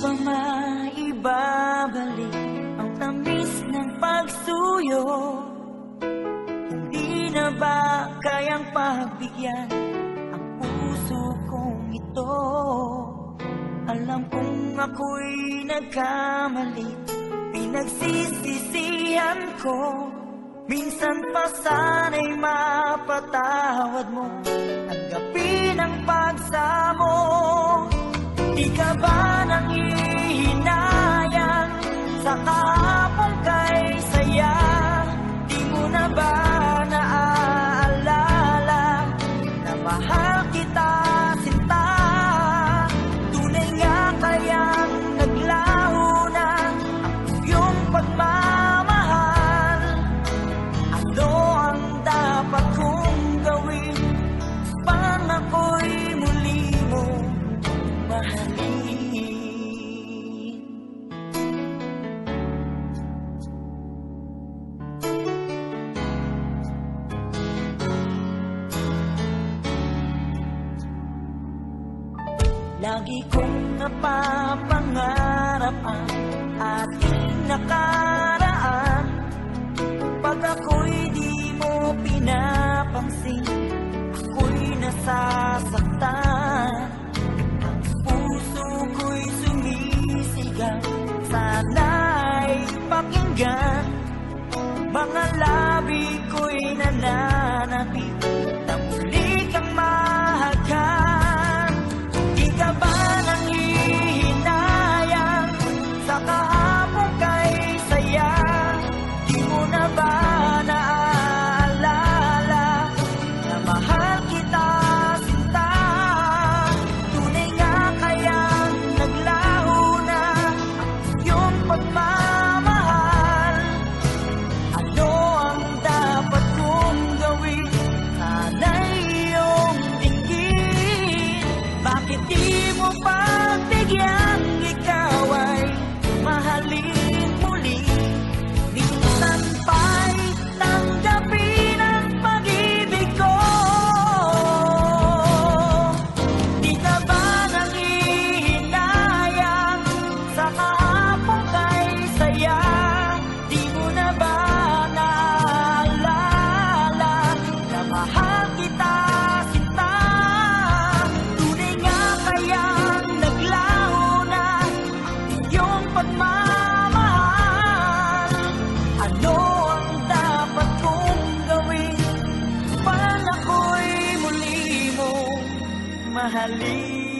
ba maibabalik ang tamis ng pagsuyo? Hindi na ba kayang pagbigyan ang puso kong ito? Alam kong ako'y nagkamali, pinagsisisihan ko. Minsan pa sana'y mapatawad mo, tanggapin ang pagsamo. Di ka ba nang ihinayang sa kahapong kay saya? Di mo na ba naaalala na mahal kita, sinta? Tunay nga kayang naglaho na ang iyong pagmamahal? Ano ang dapat kong gawin pang ako'y muli mo mahalin? Lagi kong napapangarap ang ating nakaraan. Pag ako'y di mo pinapansin, ako'y nasasaktan. Ang puso ko'y sumisigaw, sana'y pakinggan. Mga labi ko'y nananapit na muli kang mahagkan. Di ka ba nang hihinayang sa kahapong kay saya? Di mo na ba naaalala na mahal kita, sinta? Tunay nga kayang naglaho na ang iyong pagmamahal? Ano ang dapat kong gawin? Sana'y iyong dinggin. Bakit di mo pagbigyan? Ikaw ay mahalin muli. Minsan pa'y tanggapin ang pag-ibig ko. Di ka ba nangihinayang sa kahapong kay saya? Di mo na ba naaalala na mahal kita, sinta? Tunay nga kayang naglaho na ang iyong pagmamahal? Ano ang dapat kong gawin para ako'y muli mo mahalin?